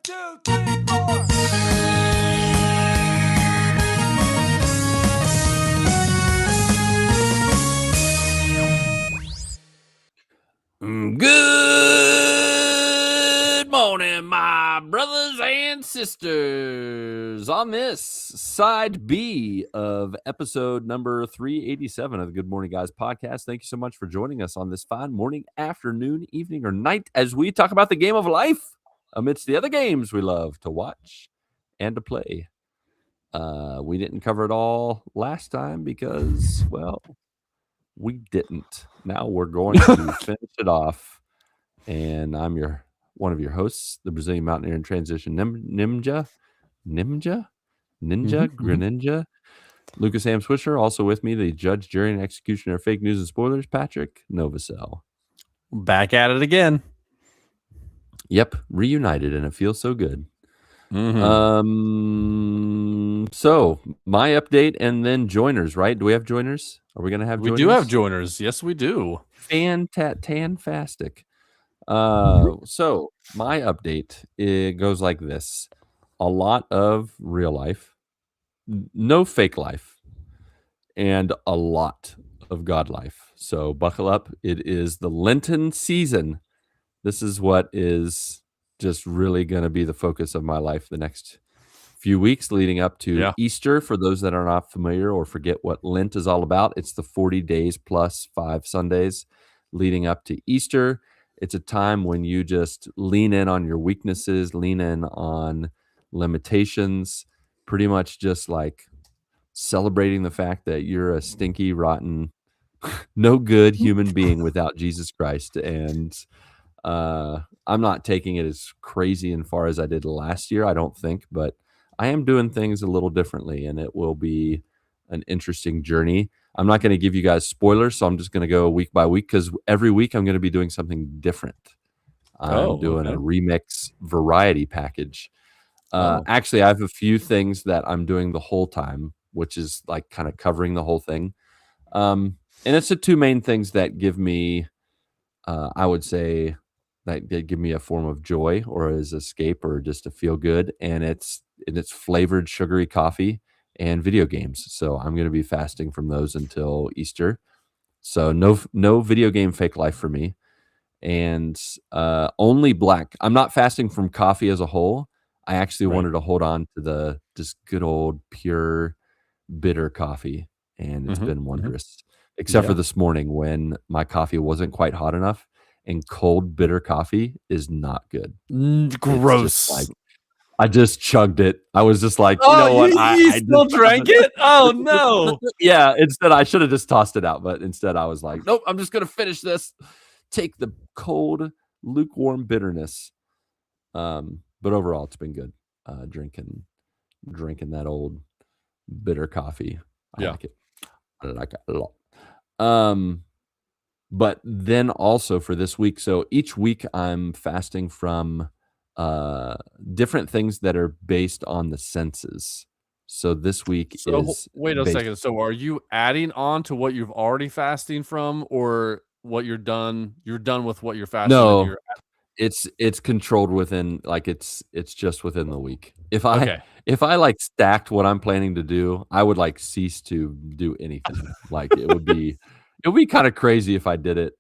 2, 3, 4. Good morning, my brothers and sisters. On this side B of episode number 387 of the Good Morning Guys podcast, thank you so much for joining us on this fine morning, afternoon, evening, or night as we talk about the game of life amidst the other games we love to watch and to play. We didn't cover it all last time because, well, we didn't. Now we're going to finish it off. And I'm one of your hosts, the Brazilian Mountaineer in Transition Ninja, Greninja, Lucas Am Swisher. Also with me, the judge, jury, and executioner of fake news and spoilers, Patrick Novacell. Back at it again. Yep, reunited, and it feels so good. Mm-hmm. So my update and then joiners, right? Do we have joiners? Are we going to have joiners? We do have joiners. Yes, we do. Fantastic. So my update, it goes like this: a lot of real life, no fake life, and a lot of God life. So buckle up. It is the Lenten season. This is what is just really going to be the focus of my life the next few weeks leading up to Easter. For those that are not familiar or forget what Lent is all about, it's the 40 days plus 5 Sundays leading up to Easter. It's a time when you just lean in on your weaknesses, lean in on limitations, pretty much just like celebrating the fact that you're a stinky, rotten, no good human being without Jesus Christ. And I'm not taking it as crazy and far as I did last year, I don't think, but I am doing things a little differently, and it will be an interesting journey. I'm not going to give you guys spoilers, so I'm just going to go week by week because every week I'm going to be doing something different. I'm doing a remix variety package. Actually, I have a few things that I'm doing the whole time, which is like kind of covering the whole thing. And it's the two main things that give me, I would say, that give me a form of joy or as escape or just to feel good. And it's flavored sugary coffee and video games. So I'm going to be fasting from those until Easter. So no video game fake life for me. And only black. I'm not fasting from coffee as a whole. I actually wanted to hold on to the just good old pure bitter coffee. And it's been wondrous. Except for this morning when my coffee wasn't quite hot enough. And cold bitter coffee is not good. Gross. I just chugged it. I was just like, you know what? I still drank it? Oh, no. Yeah, instead I should have just tossed it out. But instead I was like, nope, I'm just going to finish this. Take the cold, lukewarm bitterness. But overall, it's been good. Drinking that old bitter coffee. I like it. I like it a lot. But then also for this week, so each week I'm fasting from different things that are based on the senses. So this week is wait a second. So are you adding on to what you've already fasting from, or what you're done with what you're fasting? No, it's controlled within, like it's just within the week. If I like stacked what I'm planning to do, I would like cease to do anything. Like it would be kind of crazy if I did it,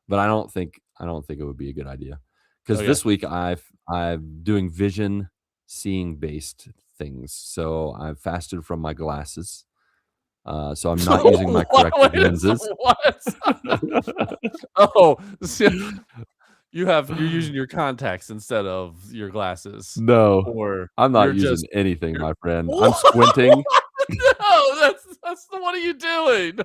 but I don't think it would be a good idea. Because this week I'm doing vision seeing based things. So I've fasted from my glasses. So I'm not using my corrective lenses. You're using your contacts instead of your glasses. No, or I'm not using anything, my friend. I'm squinting. No, that's what are you doing?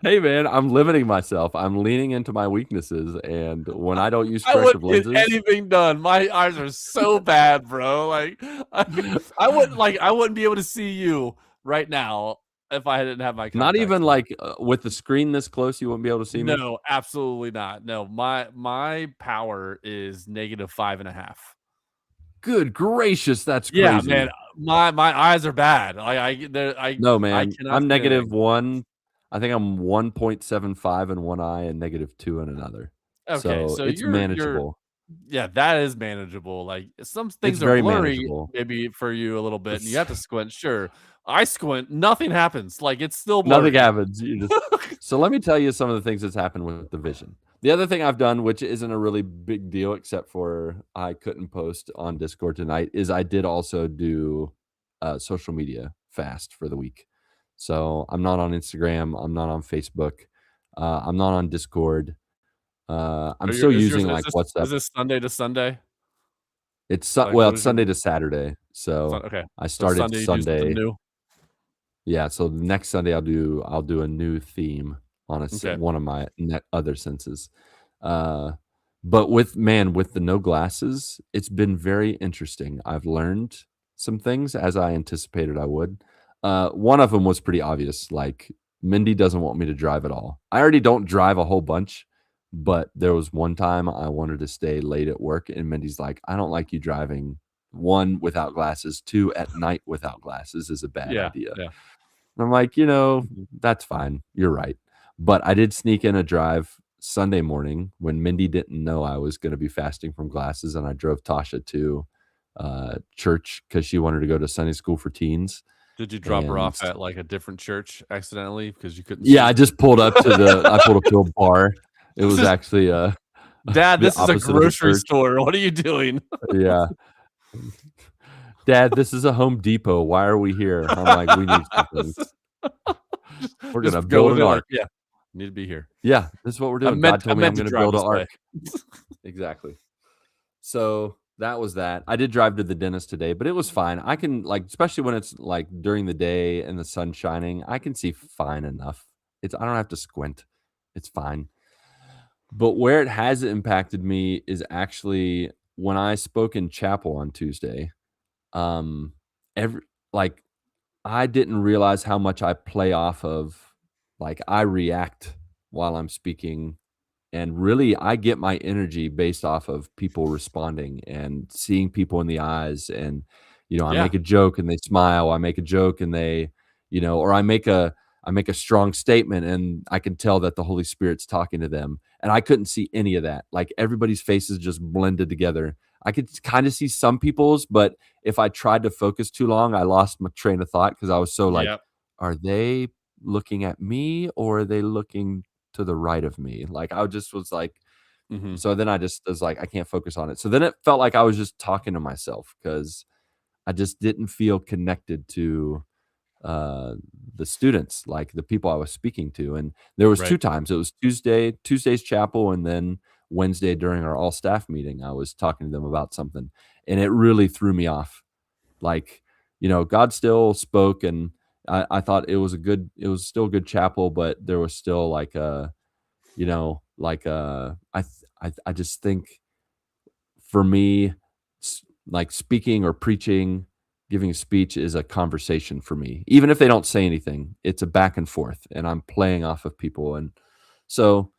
Hey man, I'm limiting myself. I'm leaning into my weaknesses, and when I don't use corrective lenses, get anything done. My eyes are so bad, bro. Like I wouldn't be able to see you right now if I didn't have my contacts. Not even like with the screen this close, you wouldn't be able to see me. No, absolutely not. No, my power is -5.5. Good gracious, that's crazy. Yeah, man. My eyes are bad. No, man. I'm -1. I think I'm 1.75 in one eye and -2 in another. Okay, so it's manageable. Yeah, that is manageable. Like, some It's things are very blurry manageable. maybe for you a little bit, and you have to squint, sure. I squint, nothing happens, like, it's still Nothing blurry. happens. You just so let me tell you some of the things that's happened with the vision. The other thing I've done, which isn't a really big deal, except for I couldn't post on Discord tonight, is I did also do a social media fast for the week. So I'm not on Instagram. I'm not on Facebook. I'm not on Discord. I'm Are your still using is like WhatsApp. this Sunday to Sunday? Like, Well, what it's is your Sunday to Saturday. Sun So okay. I So started Sunday, you do something Sunday. new? Yeah, so the next Sunday I'll do a new theme on Okay. one of my other senses. Uh, but with man, with the no glasses, it's been very interesting. I've learned some things as I anticipated I would. One of them was pretty obvious. Like Mindy doesn't want me to drive at all. I already don't drive a whole bunch, but there was one time I wanted to stay late at work, and Mindy's like, "I don't like you driving. One, without glasses. Two, at night without glasses is a bad Yeah, idea." yeah. And I'm like, Mhm. that's fine. You're right. But I did sneak in a drive Sunday morning when Mindy didn't know I was going to be fasting from glasses, and I drove Tasha to church because she wanted to go to Sunday school for teens. Did you drop her And off at, like, a different church accidentally because you couldn't yeah, see? I pulled up to a bar. It was actually "Dad, the this is a opposite of a grocery church. store. What are you doing?" Yeah. Dad, this is a Home Depot. Why are we here? I'm like, we need some things. Just We're gonna just go build with an it like, ark. "Yeah, need to be here. Yeah, this is what we're doing. God I told me I'm meant to gonna drive build an this way." ark. Exactly. So that was that. I did drive to the dentist today, but it was fine. I can like, especially when it's like during the day and the sun shining, I can see fine enough. I don't have to squint. It's fine. But where it has impacted me is actually when I spoke in chapel on Tuesday. Um, every like I didn't realize how much I play off of, like I react while I'm speaking, and really, I get my energy based off of people responding and seeing people in the eyes. And, I Yeah. make a joke and they smile. I make a joke and they, or I make a strong statement and I can tell that the Holy Spirit's talking to them. And I couldn't see any of that. Like everybody's faces just blended together. I could kind of see some people's, but if I tried to focus too long, I lost my train of thought because I was so like, Yep. are they looking at me or are they looking to the right of me? Like, I just was like, Mhm. so then I just was like, I can't focus on it. So then it felt like I was just talking to myself because I just didn't feel connected to uh the students, like the people I was speaking to. And there was two Right. times. It was Tuesday's chapel, and then Wednesday during our all staff meeting, I was talking to them about something. And it really threw me off. Like, God still spoke, and I thought it was still a good chapel, but there was still like a I just think for me, like speaking or preaching, giving a speech is a conversation for me. Even if they don't say anything, it's a back and forth, and I'm playing off of people. And so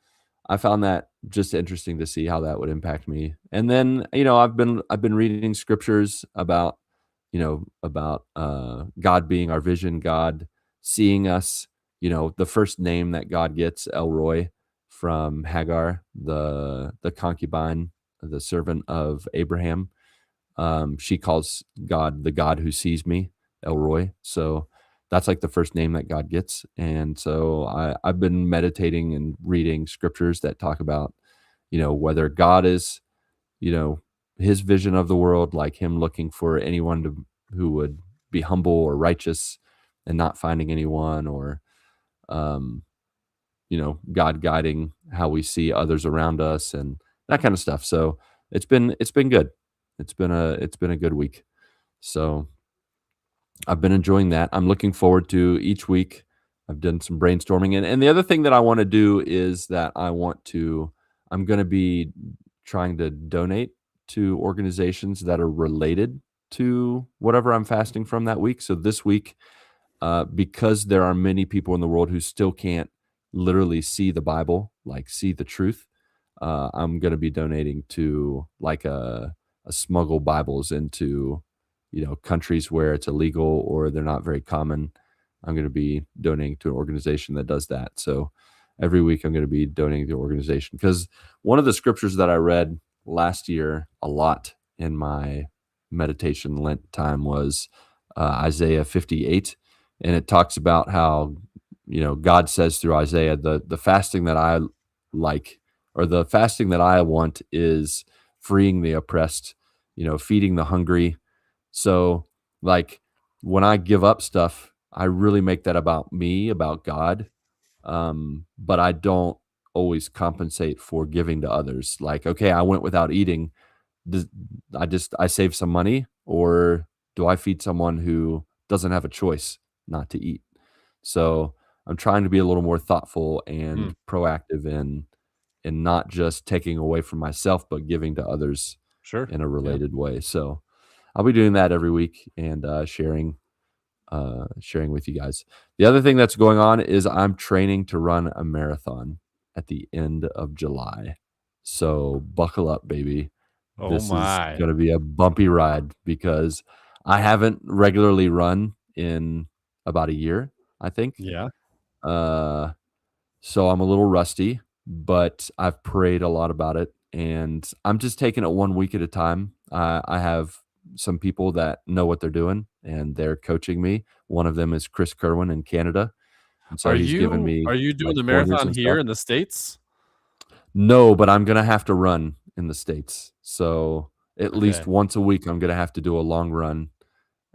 I found that just interesting to see how that would impact me. And then, I've been reading scriptures about, God being our vision, God seeing us, the first name that God gets, Elroy, from Hagar, the concubine, the servant of Abraham. She calls God the God who sees me, Elroy. So that's like the first name that God gets. And so I've been meditating and reading scriptures that talk about, whether God is, you know, his vision of the world, like him looking for anyone who would be humble or righteous and not finding anyone, or, um, God guiding how we see others around us and that kind of stuff. So it's been good. It's been a good week. So I've been enjoying that. I'm looking forward to each week. I've done some brainstorming, and the other thing that I want to do is that I'm going to be trying to donate to organizations that are related to whatever I'm fasting from that week. So this week, because there are many people in the world who still can't literally see the Bible, like see the truth, I'm going to be donating to like a smuggle Bibles into, countries where it's illegal or they're not very common. I'm going to be donating to an organization that does that. So every week I'm going to be donating to an organization because one of the scriptures that I read last year a lot in my meditation Lent time was Isaiah 58, and it talks about how God says through Isaiah, the fasting that I like, or the fasting that I want, is freeing the oppressed, feeding the hungry. So, like, when I give up stuff, I really make that about me, about God. But I don't always compensate for giving to others. Like, okay, I went without eating. Does, I save some money, or do I feed someone who doesn't have a choice not to eat? So I'm trying to be a little more thoughtful Mm, and proactive in not just taking away from myself, but giving to others sure. in a Yeah. related way. So I'll be doing that every week and sharing with you guys. The other thing that's going on is I'm training to run a marathon at the end of July. So buckle up, baby. Oh This is my. going to be a bumpy ride because I haven't regularly run in about a year, I think. Yeah. Uh, so I'm a little rusty, but I've prayed a lot about it, and I'm just taking it one week at a time. I have some people that know what they're doing, and they're coaching me. One of them is Chris Kerwin in Canada, and so Are he's given you me are you doing like the pointers marathon and here stuff. in the States? No, but I'm gonna have to run in the States. So at least Okay. once a week, I'm gonna have to do a long run,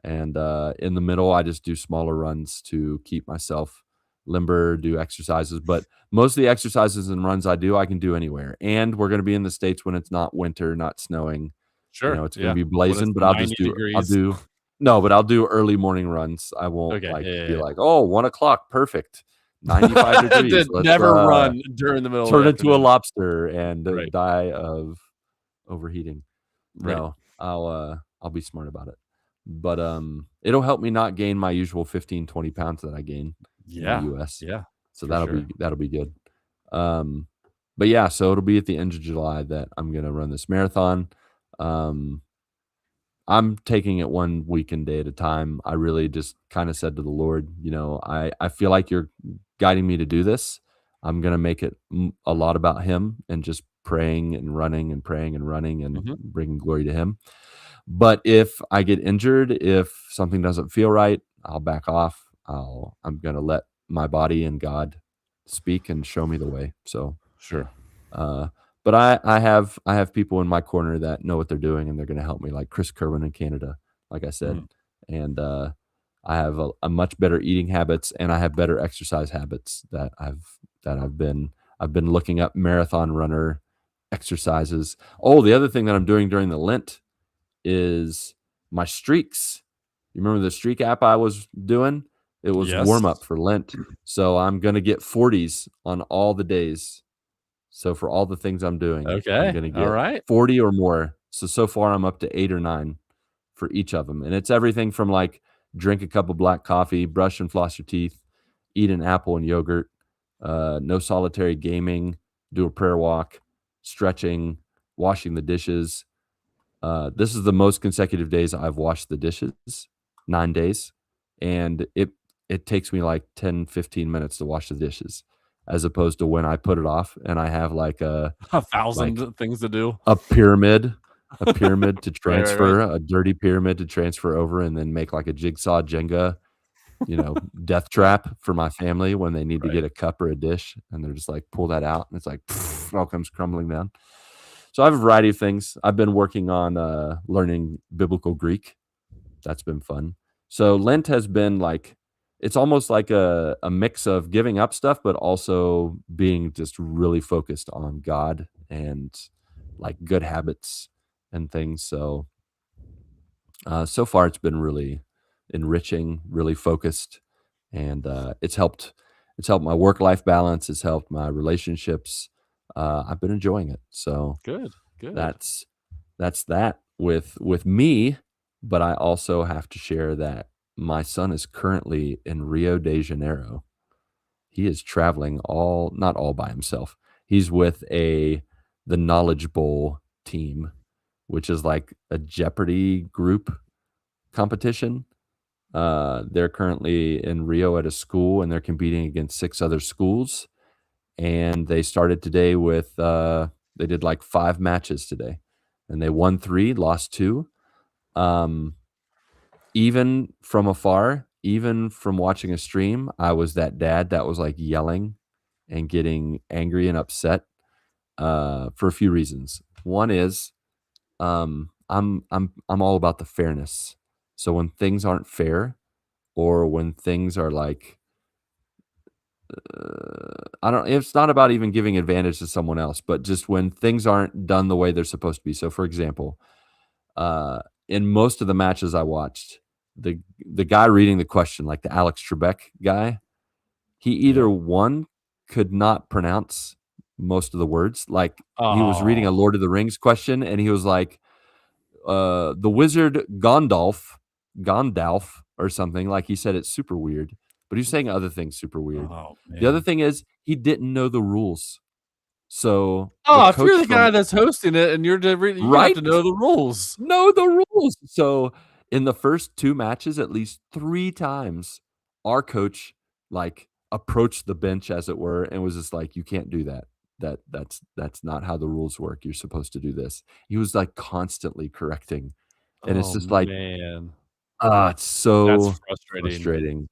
and in the middle, I just do smaller runs to keep myself limber, do exercises. But most of the exercises and runs I do, I can do anywhere. And we're going to be in the States when it's not winter, not snowing. Sure. It's going to Yeah. be When it's blazing, but 90 I'll degrees. do, no, but I'll do early morning runs. I won't Okay. like Yeah, be yeah, like, oh, 1 o'clock, perfect, yeah. 95 degrees. Did Let's never run during the middle of the turn into a afternoon. lobster and Right. die of overheating. Right. No, I'll be smart about it. But, it'll help me not gain my usual 15, 20 pounds that I gain in the Yeah. US. Yeah. So For sure. that'll be good. Um, but yeah, so it'll be at the end of July that I'm gonna run this marathon. Um, I'm taking it one weekend day at a time. I really just kinda said to the Lord, I feel like you're guiding me to do this. I'm gonna make it a lot about him and just praying and running and praying and running and Mhm. bringing glory to him. But if I get injured, if something doesn't feel right, I'll back off. I'm gonna let my body and God speak and show me the way. So, Sure. uh, but I have people in my corner that know what they're doing, and they're gonna help me, like Chris Kerwin in Canada, like I said, Mhm. and I have a much better eating habits, and I have better exercise habits that I've been looking up marathon runner exercises. Oh, the other thing that I'm doing during the Lent is my streaks. You remember the streak app I was doing? It was warm Yes. up for Lent. So I'm going to get 40s on all the days. So for all the things I'm doing, I'm Okay. going to All get right. 40 or more. So far I'm up to 8 or 9 for each of them. And it's everything from like drink a cup of black coffee, brush and floss your teeth, eat an apple and yogurt, no solitary gaming, do a prayer walk, stretching, washing the dishes, this is the most consecutive days I've washed the dishes, 9 days, and it takes me like 10, 15 minutes to wash the dishes, as opposed to when I put it off and I have A like thousand things to do. a pyramid a pyramid to Right, right, right. transfer, a dirty pyramid to transfer over and then make like a jigsaw Jenga, death trap for my family when they need to Right. get a cup or a dish, and they're just like, "Pull that out," and it's like, it all comes crumbling down. So I have a variety of things. I've been working on, learning Biblical Greek. That's been fun. So Lent has been like it's almost like a mix of giving up stuff, but also being just really focused on God and, like, good habits and things. So, so far it's been really enriching, really focused, and, it's helped my work-life balance, it's helped my relationships. I've been enjoying it. So Good. Good. that's that with me, but I also have to share that my son is currently in Rio de Janeiro. He is traveling all not all by himself. He's with the Knowledge Bowl team, which is like a Jeopardy group competition. They're currently in Rio at a school, and they're competing against 6 other schools, and they started today with, They did like 5 matches today, and they won 3, lost 2. Um, even from afar, even from watching a stream, I was that dad that was, like, yelling and getting angry and upset, for a few reasons. One is, I'm all about the fairness. So when things aren't fair or when things are like, I don't it's not about even giving advantage to someone else, but just when things aren't done the way they're supposed to be. So for example, uh, in most of the matches I watched, the guy reading the question, like the Alex Trebek guy, he either Yeah. one could not pronounce most of the words. Like he was reading a Oh. Lord of the Rings question and he was like, the wizard Gondalf or something, like, he said it's super weird, but he's saying other things super weird. Oh, The other man. thing is he didn't know the rules. So, the Oh, if you're coach the guy from that's hosting it and you have right? to know the rules. Know the rules. So, in the first 2 matches, at least 3 times, our coach, like, approached the bench, as it were, and was just like, "You can't do that. That's not how the rules work. You're supposed to do this." He was, like, constantly correcting, and it's Oh, just like, man. it's That's so frustrating. frustrating.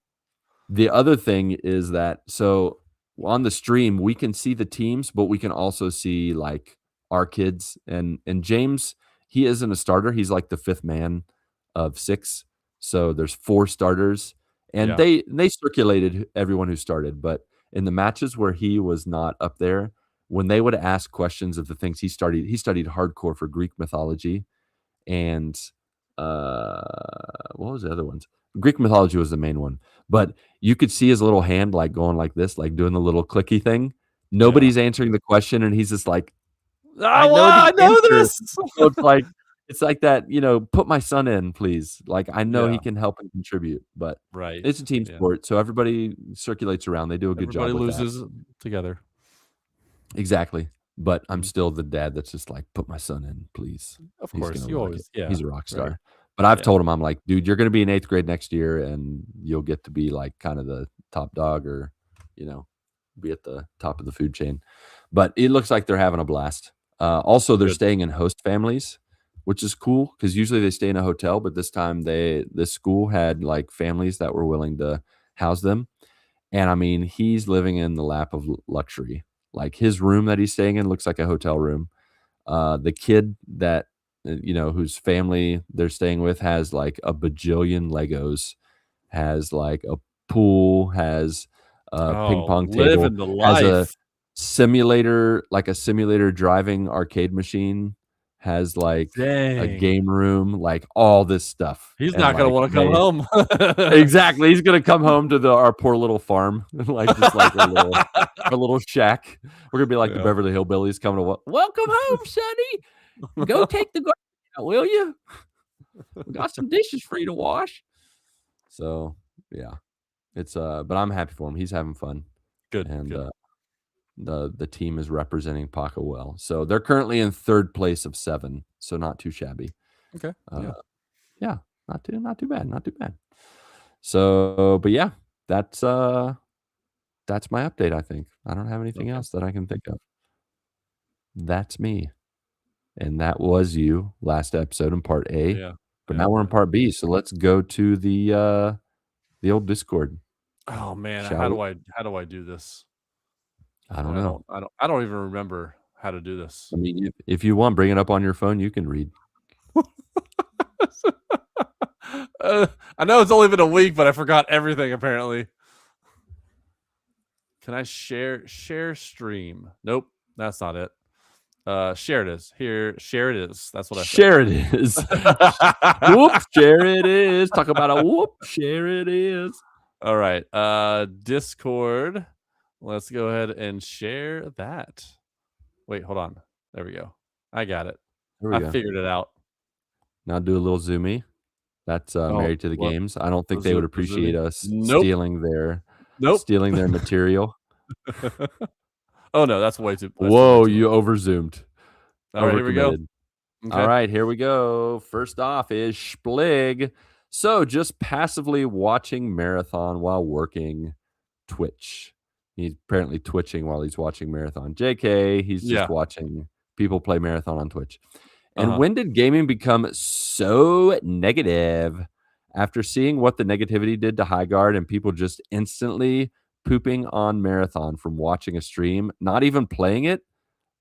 The other thing is that so on the stream, we can see the teams, but we can also see, like, our kids, and James, he isn't a starter, he's, like, the 5th man of 6, so there's 4 starters, and Yeah. they circulated everyone who started, but in the matches where he was not up there, when they would ask questions of the things he studied hardcore for Greek mythology, and, what was the other ones? Greek mythology was the main one, but you could see his little hand, like, going like this, like, doing the little clicky thing. Yeah. Nobody's answering the question, and he's just like, "I "Ah, well, know the I know answer." this." So it's like that, "Put my son in, please." Like, I know he Yeah. can help and contribute, but Right. it's a team Yeah. sport, so everybody circulates around. They do a good Everybody job with that. loses together. Exactly, but I'm Mhm. still the dad that's just like, "Put my son in, please. Of He's course, gonna you rock it. always yeah, He's a rock right. star." But I've Yeah. told him, I'm like, "Dude, you're gonna be in 8th grade next year, and you'll get to be, like, kinda the top dog or, you know, be at the top of the food chain." But it looks like they're having a blast. Also, they're Good. staying in host families, which is cool because usually they stay in a hotel, but this time this school had, like, families that were willing to house them. And I mean, he's living in the lap of luxury. Like his room that he's staying in looks like a hotel room. The kid that whose family they're staying with has like a bajillion Legos, has like a pool, has a ping Oh, pong table, living the has a life. simulator, like a simulator driving arcade machine, has like a Dang. game room, like all this stuff. He's And not gonna like wanna come they home. exactly, he's gonna come home to our poor little farm, like, just like our little shack. We're gonna be like the Yeah. Beverly Hillbillies coming to "Welcome home, sonny. Go take the garbage out, will you? We got some dishes for you to wash." So, yeah, but I'm happy for him. He's having fun, Good, and, good. the team is representing Paco well. So, they're currently in 3rd place of 7, so not too shabby. Okay, Uh, yeah, yeah, not too bad, not too bad. So, but yeah, that's, uh that's my update, I think. I don't have anything okay. else that I can think of. That's me, and that was you last episode in part A, Yeah, but yeah, now we're in yeah. part B, so let's go to the old Discord, Oh, man, shall we? how do I do this? I don't know. I don't even remember how to do this. I mean, if you want, bring it up on your phone, you can read. Uh, I know it's only been a week, but I forgot everything apparently. Can I share stream? Nope, that's not it. Share it is. Here, share it is. That's what I said. Share it is. Whoop, share it is. Talk about a whoop, share it is. All right. Discord. Let's go ahead and share that. Wait, hold on. There we go. I got it. There we I go. figured it out. Now do a little zoomy. That's, Oh, Married to the what? Games. I don't think they would appreciate Presuming? us Nope. Nope. stealing their material. Oh no, that's too way Whoa, too much. you over zoomed, All right, here we go. overcommitted. Okay. Alright, here we go. First off is Splig. So, just passively watching marathon while working Twitch. He's apparently twitching while he's watching marathon. JK, he's just Yeah. watching People play marathon on Twitch. And Uh-huh. when did gaming become so negative? After seeing what the negativity did to Highguard and people just instantly pooping on marathon from watching a stream, not even playing it,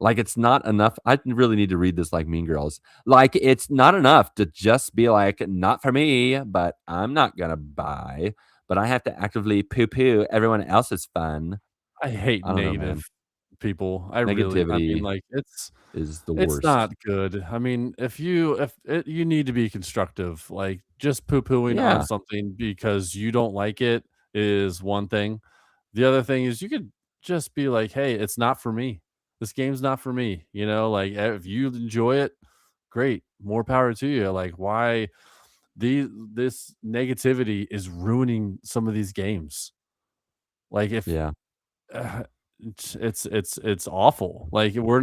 like, it's not enough. I really need to read this like Mean Girls. Like, it's not enough to just be like, "Not for me, but I'm not gonna buy, but I have to actively poo-poo everyone else's fun." I hate I don't know, man. negative people. I mean, Negativity like, is the it's not worst. good. I mean, if it you need to be constructive, like, just poo-pooing on Yeah, something because you don't like it is one thing. The other thing is you could just be like, "Hey, it's not for me. This game's not for me," you know, like, if you enjoy it, great, more power to you. Like, why this negativity is ruining some of these games. Like, if yeah, uh, it's awful. Like, we're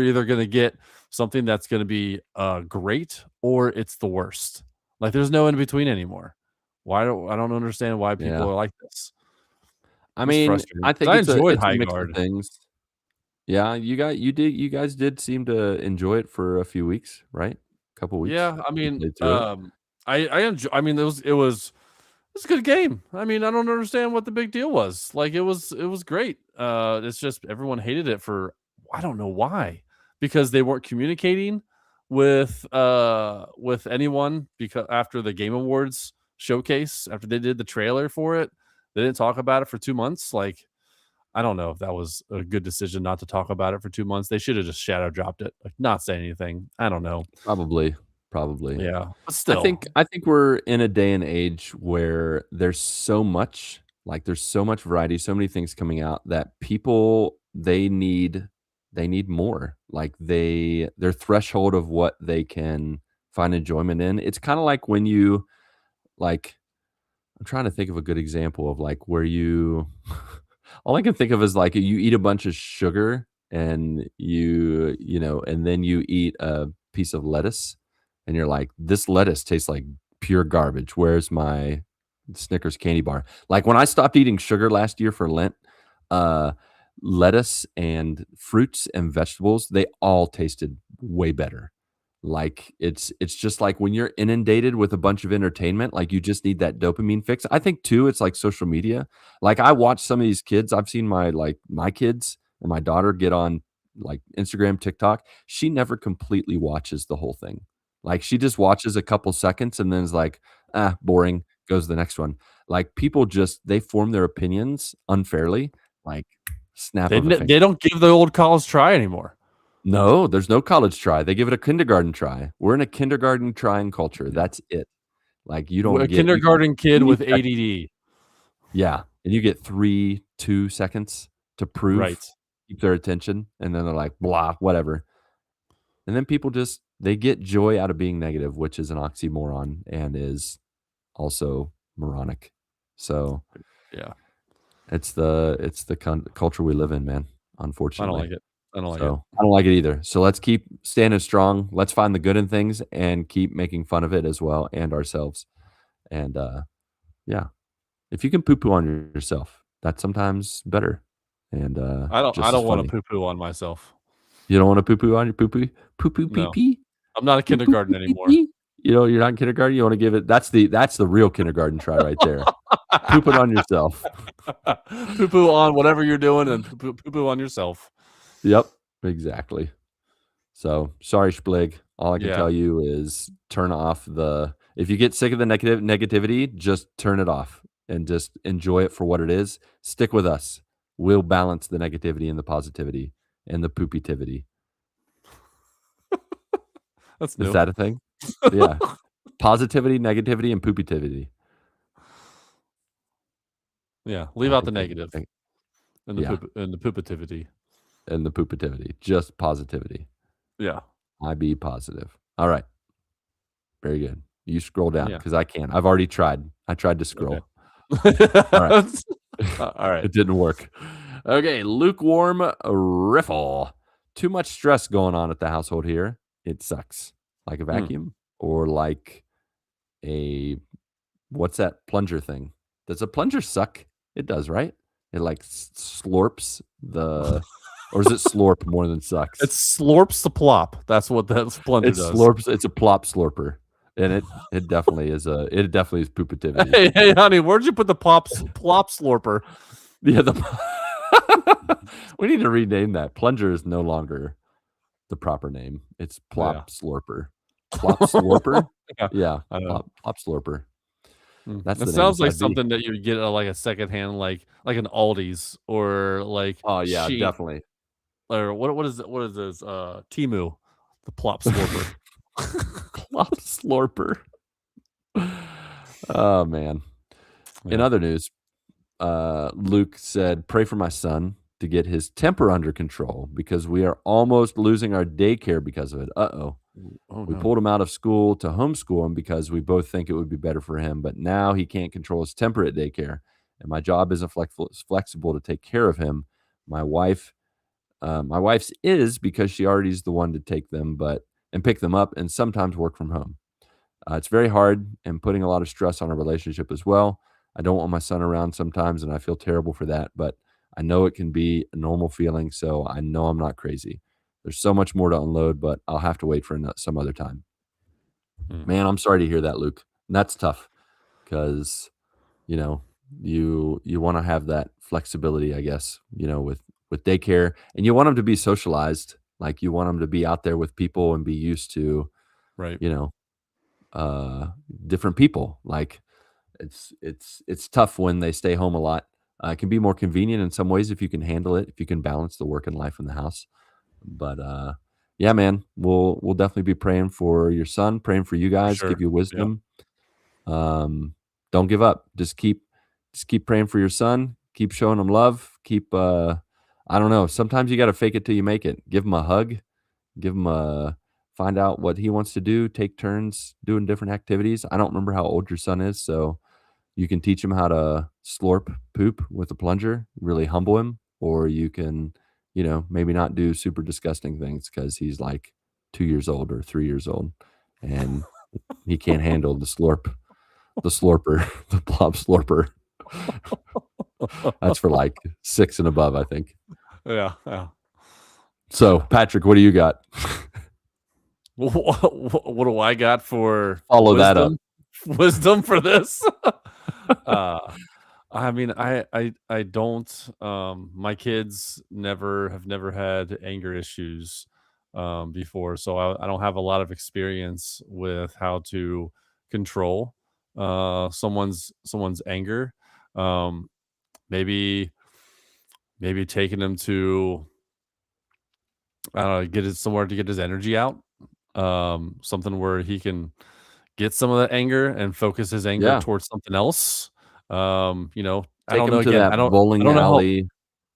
either gonna get something that's gonna be, great or it's the worst. Like, there's no in between anymore. I don't understand why people yeah. are like this. I It's mean, frustrating I because think I it's a enjoyed it's a High mix of Guard. things. Yeah, you guys did seem to enjoy it for a few weeks, right? Couple weeks? Yeah, I You mean, played through it? I mean, it's a good game. I mean, I don't understand what the big deal was. Like, it was great. It's just everyone hated it for I don't know why. Because they weren't communicating with anyone because after the Game Awards showcase, after they did the trailer for it, they didn't talk about it for 2 months. Like, I don't know if that was a good decision not to talk about it for 2 months. They should have just shadow dropped it, like, not say anything. I don't know. Probably, probably. Yeah, but I still. think I think we're in a day and age where there's so much, like, there's so much variety, so many things coming out that people they need more. Like, their threshold of what they can find enjoyment in, it's kinda like when you, like I'm trying to think of a good example of, like, where you all I can think of is, like, you eat a bunch of sugar and and then you eat a piece of lettuce, and you're like, "This lettuce tastes like pure garbage. Where's my Snickers candy bar?" Like, when I stopped eating sugar last year for Lent, uh, lettuce and fruits and vegetables, they all tasted way better. Like, it's just like when you're inundated with a bunch of entertainment, like, you just need that dopamine fix. I think too, it's like social media. Like, I watch some of these kids, I've seen my kids or my daughter get on, like, Instagram, TikTok. She never completely watches the whole thing. Like, she just watches a couple seconds and then is like, "Ah, boring," goes to the next one. Like, people just they form their opinions unfairly, like, snap of a They finger. don't give the old college try anymore. No, there's no college try. They give it a kindergarten try. We're in a kindergarten trying culture. Yeah. That's it. Like, you don't A get kindergarten kid 3 with seconds. ADD. Yeah, and you get 3, 2 seconds to Right. prove, keep their attention, and then they're like, "Blah, whatever." And then people just they get joy out of being negative, which is an oxymoron and is also moronic. So, Yeah. it's the culture we live in, man, I don't unfortunately. like it. I don't like it. So, I don't like it either. So, let's keep standing strong. Let's find the good in things and keep making fun of it as well and ourselves. And, yeah, if you can poo-poo on yourself, that's sometimes better and, I just as don't wanna funny. poo-poo on myself. You don't wanna poo-poo on your poo-poo? Poo-poo No. pee-pee? I'm not a Poo-poo kindergarten anymore. pee-pee-pee? You know, you're not in kindergarten, you wanna give it that's the real kindergarten try right there. Poop it on yourself. Poo-poo on whatever you're doing and poo-poo on yourself. Yep, exactly. So, sorry, Splig. All I can Yeah. tell you is turn off the if you get sick of the negativity, just turn it off and just enjoy it for what it is. Stick with us. We'll balance the negativity and the positivity and the poopytivity. That's Is new. that a thing? Yeah. Positivity, negativity, and poopytivity. Yeah, I leave out the think negative I yeah, and the poopativity. and the poopytivity. Just positivity. Yeah. I be positive. All right. Very good. You scroll down Yeah. because I can't. I've already tried. I tried to Okay. scroll. All right. Alright. It didn't work. Okay, lukewarm riffle. Too much stress going on at the household here. It sucks. Like a Mm. vacuum or like a what's that plunger thing? Does a plunger suck? It does, right? It like slorps the Or is it slorp more than sucks? It slorps the plop. That's what that plunger It does. slurps it's a plop slurper, and it definitely is a it definitely is poopativity. Hey, hey, honey, where'd you put the plop slorper? Yeah, the we need to rename that. Plunger is no longer the proper name. It's Yeah. plop slorper. Plop slorper? Yeah, Yeah, I know. plop slorper. Mm. That's It the name sounds like inside B. something that you would get at, like, a secondhand, like an Aldi's or, like, Oh, yeah, Shein definitely. or what is this, Temu, the plop slorper. Plop slorper. Oh, man. In Yeah. other news, Luke said, "Pray for my son to get his temper under control because we are almost losing our daycare because of it. Uh-oh. Ooh, oh, We no. pulled him out of school to homeschool him because we both think it would be better for him, but now he can't control his temper at daycare, and my job isn't flexible to take care of him. My wife, my wife's is because she already is the one to take them, but and pick them up, and sometimes work from home. It's very hard and putting a lot of stress on our relationship as well. I don't want my son around sometimes, and I feel terrible for that, but I know it can be a normal feeling, so I know I'm not crazy. There's so much more to unload, but I'll have to wait for some other time." Mm, Man, I'm sorry to hear that, Luke. And that's tough because you know you want to have that flexibility, I guess. With daycare, and you want them to be socialized. Like you want them to be out there with people and be used to right. you know uh, different people. Like it's tough when they stay home a lot. It can be more convenient in some ways if you can handle it, if you can balance the work and life in the house. But yeah, man, we'll definitely be praying for your son, praying for you For guys, give sure. you Yep. wisdom. Don't give up. Just keep praying for your son. Keep showing him love. Keep I don't know. Sometimes you got to fake it till you make it. Give him a hug. Give him a find out what he wants to do. Take turns doing different activities. I don't remember how old your son is, so you can teach him how to slurp poop with a plunger. Really humble him, or you can, maybe not do super disgusting things because he's like 2 years old or 3 years old, and he can't handle the slurper, the plop slurper. That's for like 6 and above, I think. Yeah, yeah, So, yeah. Patrick, what do you got? What do I got for Follow that up. wisdom? Wisdom for this? Uh, I mean, I don't, my kids have never had anger issues, before, so I don't have a lot of experience with how to control, someone's anger. Um, maybe taking them to, I don't know, get it somewhere to get his energy out, something where he can get some of that anger and focus his anger Yeah. towards something else. I Take don't him know, to again, that I bowling don't know how alley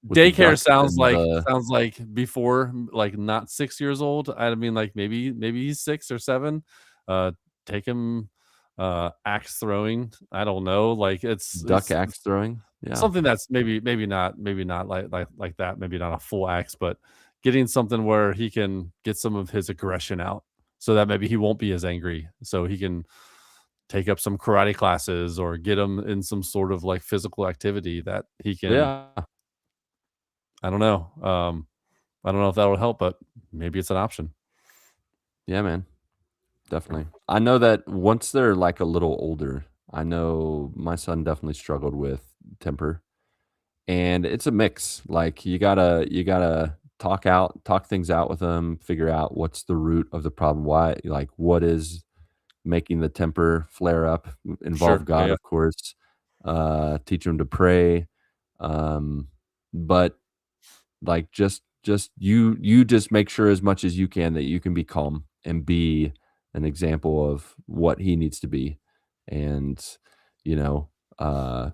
with the daycare ducks and the sounds like before, like, not 6 years old. I mean, like, maybe he's 6 or 7. Uh, take him, axe throwing. I don't know, like, duck axe throwing. Yeah. something that's maybe not like that, maybe not a full axe, but getting something where he can get some of his aggression out so that maybe he won't be as angry. So he can take up some karate classes or get him in some sort of like physical activity that he can, Yeah. I don't know. I don't know if that will help, but maybe it's an option. Yeah, man. Definitely. I know that once they're, like, a little older, I know my son definitely struggled with temper, and it's a mix. Like, you gotta talk things out with them, figure out what's the root of the problem, why like, what is making the temper flare up, involve Sure. Yeah. God, Yeah. of course, teach them to pray, um, but like, just you just make sure as much as you can that you can be calm and be an example of what he needs to be, and, you know,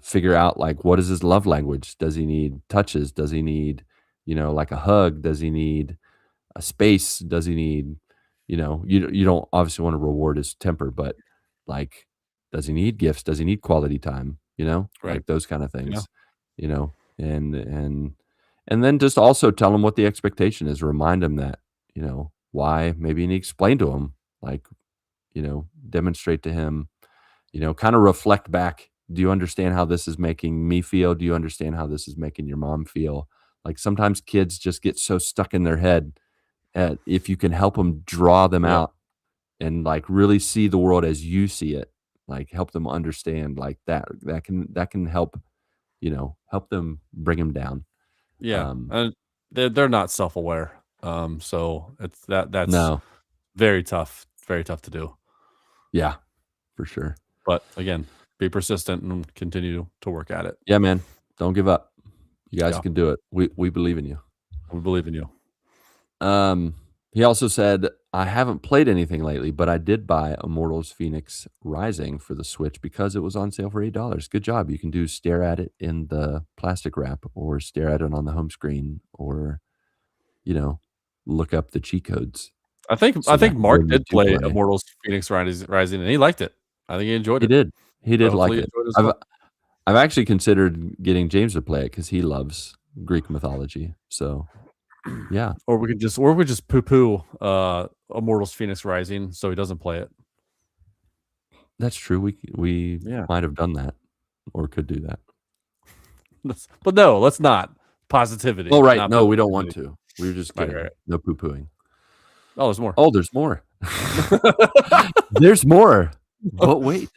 figure out, like, what is his love language? Does he need touches? Does he need, like, a hug? Does he need a space? Does he need you don't obviously wanna reward his temper, but, like, does he need gifts? Does he need quality time? Right. Like, those kinda Yeah. things, and then just also tell him what the expectation is, remind him that, why maybe you need to explain to him, like, demonstrate to him, kinda reflect back. Do you understand how this is making me feel? Do you understand how this is making your mom feel? Like, sometimes kids just get so stuck in their head, if you can help them draw them Yeah. out and, like, really see the world as you see it, like, help them understand, like, that can help, help them bring them down. Yeah, Um, and they're not self-aware, so that's no. very tough to do. Yeah, for sure. But again, be persistent and continue to work at it. Yeah, man. Don't give up. You guys Yeah, can do it. We believe in you. we believe in you. Um, he also said, "I haven't played anything lately, but I did buy Immortals: Phoenix Rising for the Switch because it was on sale for $8. Good job. You can do stare at it in the plastic wrap or stare at it on the home screen or, you know, look up the cheat codes I so that think Mark when you did do play play." Immortals: Phoenix Rising, and he liked it. I think he enjoyed He it. did. He So did hopefully like you it. enjoyed it as I've well. I've actually considered getting James to play it because he loves Greek mythology. So, yeah, Or we just poo-poo, Immortals: Phoenix Rising so he doesn't play it. that's true. We Yeah. might have done that or could do that. But no, let's not. Oh, Positivity, right. not No, we don't want positivity. to. We were just Right, right. kidding. No poo-pooing. Oh, there's more. Oh, there's more. There's more. But wait.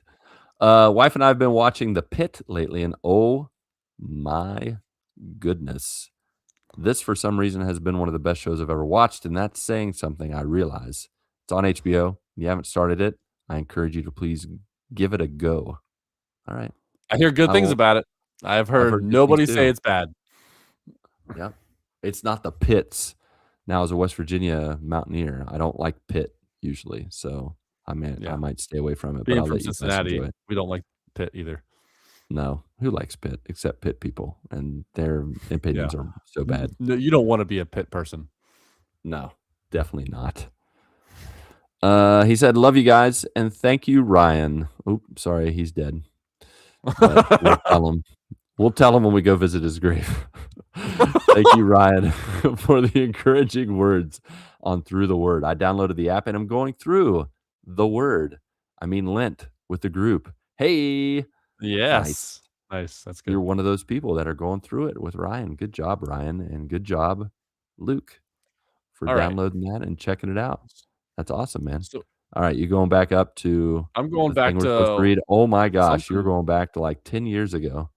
Wife and I have been watching The Pit lately, and oh my goodness. This, for some reason, has been one of the best shows I've ever watched, and that's saying something, I realize. It's on HBO. If you haven't started it, I encourage you to please give it a go. All right. I hear good I things won't about it. I've I've heard heard good things nobody say too. it's bad. Yep. It's not the Pits. Now, as a West Virginia mountaineer, I don't like Pitt usually, so I Yeah. might stay away from it, but Being I'll from let you guys enjoy Cincinnati, it. we don't like Pitt either. No, who likes Pitt except Pitt people, and their Yeah. opinions are so bad. No, you don't wanna be a Pitt person. No, definitely not. He said, "Love you guys, and thank you, Ryan." Oop, sorry, he's dead, but we'll tell him. We'll tell him when we go visit his grave. Thank you, Ryan, for the encouraging words on Through the Word. I downloaded the app and I'm going through the Word. I mean Lent with the group. Hey, nice. Yes. Nice, that's You're good. one of those people that are going through it with Ryan. Good job, Ryan, and good job, Luke, for Alright. downloading that and checking it out. That's awesome, man. So, All right, you going back up to I'm going the thing back we're supposed to to read? Oh my gosh, you're something. going back to like 10 years ago.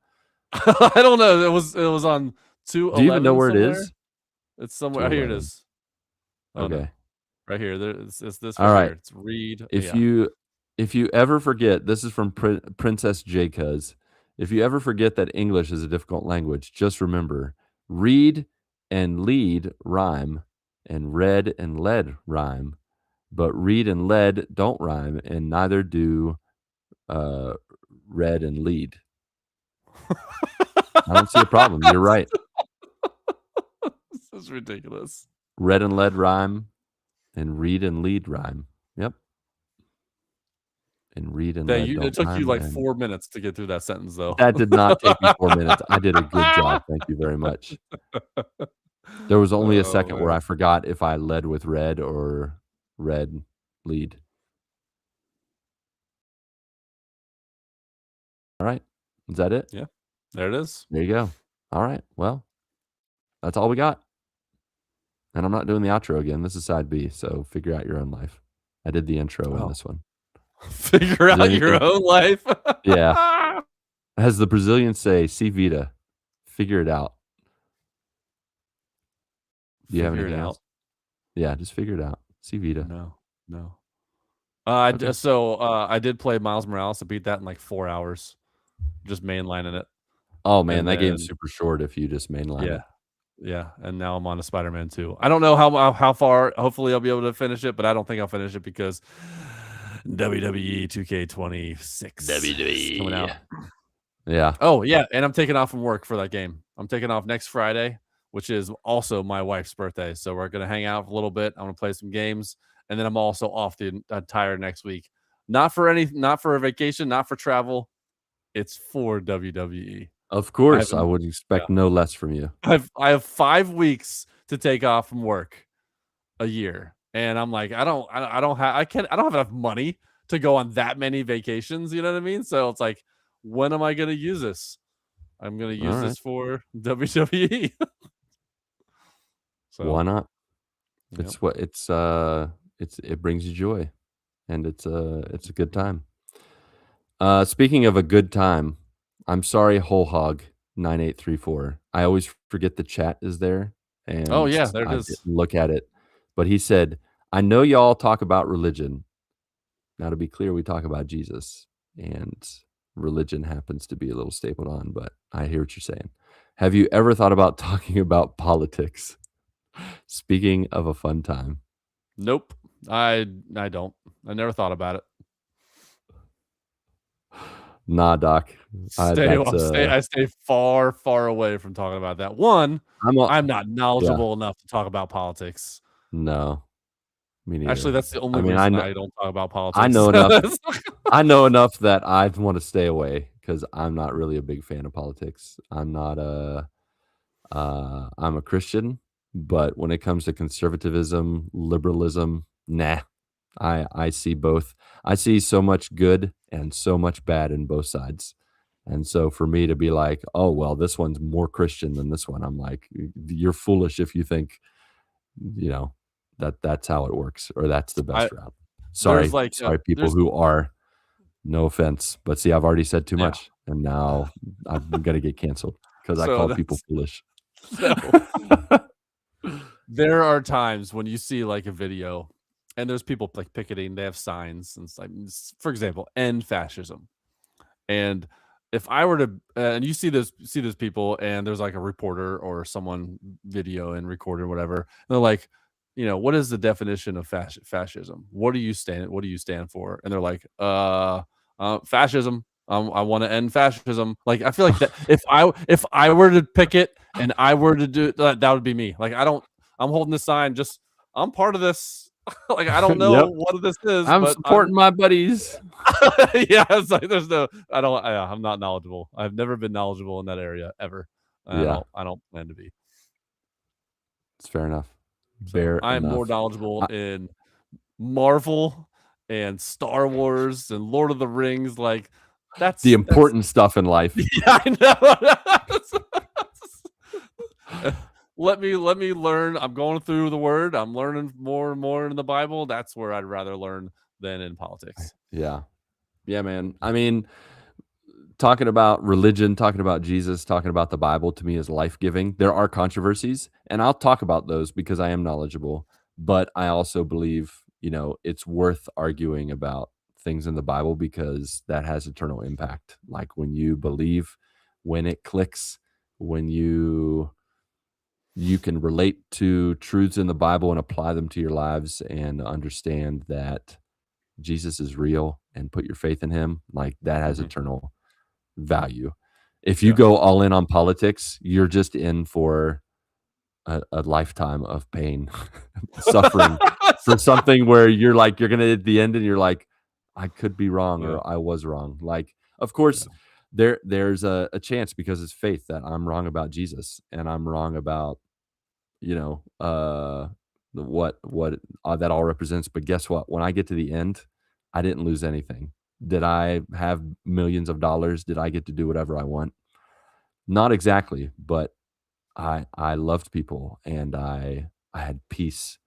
I don't know, it was on Do you even know 211 where it somewhere? is? It's somewhere oh, here it 211. is. Oh, no. Okay. Right here, it's this All right here. right. It's read If yeah. you if you ever forget, this is from Princess J. Cuz. If you ever forget that English is a difficult language, just remember, read and lead rhyme, and read and led rhyme, but read and led don't rhyme, and neither do uh, read and lead. I don't see a problem. You're right. This is ridiculous. Read and led rhyme, and read and lead rhyme. Yep. And read and led It don't took you, rhyme, like, and 4 minutes to get through that sentence, though. that did not take me 4 minutes. I did a good job. Thank you very much. There was only a Oh, second where man. I forgot if I led with red or red lead. All right. Is that it? Yeah. There it is. There you go. All right. Well, that's all we got. And I'm not doing the outro again. This is side B, so figure out your own life. I did the intro in Oh. this one. Figure Is there out your anything? own life. Yeah. As the Brazilians say, "Si vita." Figure it out. Do you have Figure it anything out. else? Yeah, just figure it out. Si vita. No, no. I d Okay. so, I did play Miles Morales. I beat that in, like, 4 hours, just mainlining it, Oh, man, and that game's then super short if you just mainline yeah, it. yeah, and now I'm on to Spider-Man 2. I don't know how far hopefully, I'll be able to finish it, but I don't think I'll finish it because WWE 2K26 is coming WWE. out. Yeah. Oh, yeah, and I'm taking off from work for that game. I'm taking off next Friday, which is also my wife's birthday, so we're gonna hang out for a little bit. I'm gonna play some games, and then I'm also off the entire next week. Not for a vacation, not for travel. It's for WWE. Of I course, I haven't would yeah. expect no less from you. I have 5 weeks to take off from work a year, and I'm like, I don't have enough money to go on that many vacations, you know what I mean? So it's like, when am I gonna use this? I'm gonna use Alright. this for WWE. So, Why not? yep. It brings you joy, and it's a good time. Speaking of a good time, I'm sorry, Whole Hog 9834. I always forget the chat is there, Oh, and yeah, there it I didn't is. look at it, but he said, "I know y'all talk about religion. Now, to be clear, we talk about Jesus, and religion happens to be a little stapled on, but I hear what you're saying. Have you ever thought about talking about politics? Speaking of a fun time." Nope. I don't. I never thought about it. Nah, doc. Stay That's well, I stay far, far away from talking about that. One, I'm a I'm not yeah, knowledgeable enough to talk about politics. no, me Actually, neither. that's the I only mean, reason I don't talk about I politics. know enough I know enough that I wanna stay away because 'cause I'm not really a big fan of politics. I'm a Christian, but when it comes to conservatism, liberalism, nah. I see both. I see so much good and so much bad in both sides. And so for me to be like, "Oh, well, this one's more Christian than this one," I'm like, You're foolish if you think, you know, that that's how it works or that's the I best route." there's Sorry, like, sorry, people there's who are. No offense, but see, I've already said too yeah. much, and now I'm gonna get canceled because I So call people that's foolish. so there are times when you see like a video and there's people like picketing, they have signs and it's like, for example, end fascism. And if I were to, and you see those people, and there's like a reporter or someone video and recording whatever, and they're like, what is the definition of fascism? What do you stand? What do you stand for? And they're like, fascism. I want to end fascism. Like I feel like that if I were to pick it and I were to do that, that would be me. Like I don't. I'm holding the sign. Just I'm part of this. Like I don't know Yep, what this is, I'm but I'm supporting my buddies. yeah, it's like there's no I'm not knowledgeable. I've never been knowledgeable in that area ever. Yeah, I don't plan to be. it's fair enough. So, Fair I'm more enough. knowledgeable I in Marvel and Star Wars and Lord of the Rings, like, the that's important stuff in life. yeah, I know. Let me learn. I'm going through the word. I'm learning more and more in the Bible. That's where I'd rather learn than in politics. Yeah. Yeah, man. I mean, talking about religion, talking about Jesus, talking about the Bible to me is life-giving. There are controversies, and I'll talk about those because I am knowledgeable, but I also believe, it's worth arguing about things in the Bible because that has eternal impact. Like when you believe, when it clicks, when you can relate to truths in the Bible and apply them to your lives and understand that Jesus is real and put your faith in him, like that has Mhm. eternal value. If you Yeah. go all in on politics, you're just in for a lifetime of pain, suffering for something where you're gonna at the end and you're like, I could be wrong Yeah, or I was wrong. Like, of course, yeah. there's a chance because it's faith that I'm wrong about Jesus and I'm wrong about you know, what that all represents. But guess what? When I get to the end, I didn't lose anything. Did I have millions of dollars? Did I get to do whatever I want? Not exactly, but I loved people and I had peace.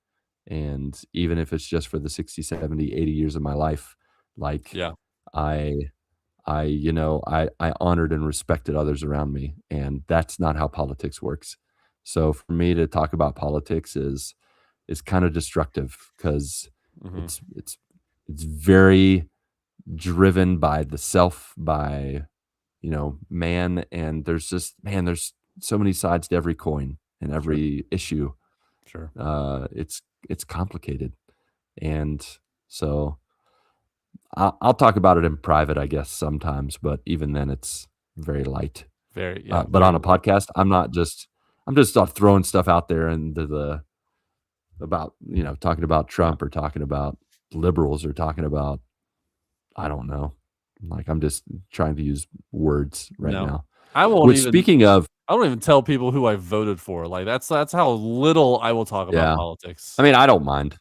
And even if it's just for the 60, 70, 80 years of my life, like Yeah. I I honored and respected others around me, and that's not how politics works. So for me to talk about politics is kind of destructive because Mhm. it's very driven by the self, by man, and there's so many sides to every coin and Sure, every issue. sure. It's complicated, and so I'll talk about it in private, I guess, sometimes, but even then, it's very light. Very yeah, But on very a light. podcast, I'm just throwing stuff out there into the about talking about Yeah. Trump or talking about liberals or talking about I don't know. Like I'm just trying to use words right No. now. I won't Which even speaking of, I don't even tell people who I voted for, like, that's how little I will talk about yeah, I politics. mean, I don't mind.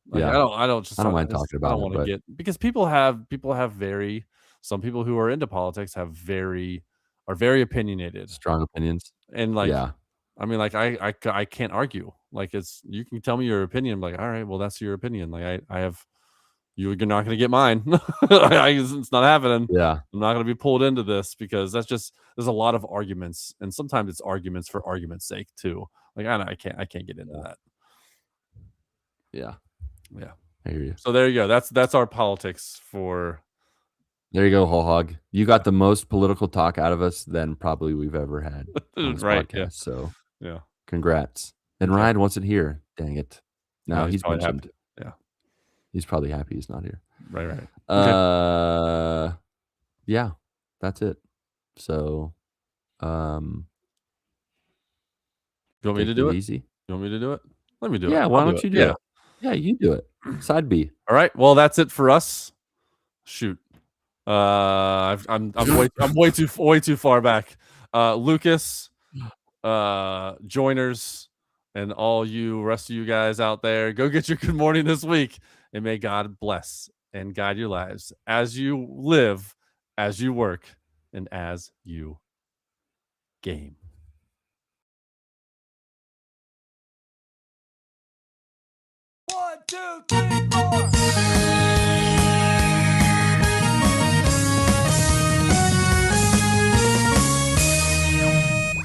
Like, Yeah, I don't mind talking I about don't it, wanna but get because people have very some people who are into politics have very are very opinionated, strong opinions. and, like, Yeah, I mean, like, I can't argue. Like, it's you can tell me your opinion. I'm like, all right, well, that's your opinion. Like, I have you're not going to get mine. It's not happening. Yeah, I'm not going to be pulled into this because that's just there's a lot of arguments, and sometimes it's arguments for argument's sake too. Like, I can't get into yeah, that. yeah. Yeah. I hear you. So there you go. That's our politics for There you go, whole hog. You yeah. got the most political talk out of us than probably we've ever had on this Right. Yeah. podcast, so Yeah. congrats. And Okay. Ryan wasn't here, dang it. No, Now he's he's probably happy. mentioned. Yeah. He's probably happy he's not here. Right. Right. Okay. Uh, yeah, that's it. So, um, You want me to take do it it? easy. You want me to do it? Let me do it. Yeah, I'll why do don't it. you do Yeah. it? Yeah, you do it. Side B. All right. Well, that's it for us. Shoot. I'm way too far back. Lucas, joiners, and all you rest of you guys out there, go get your good morning this week, and may God bless and guide your lives as you live, as you work, and as you game. 1, 2, 3, 4.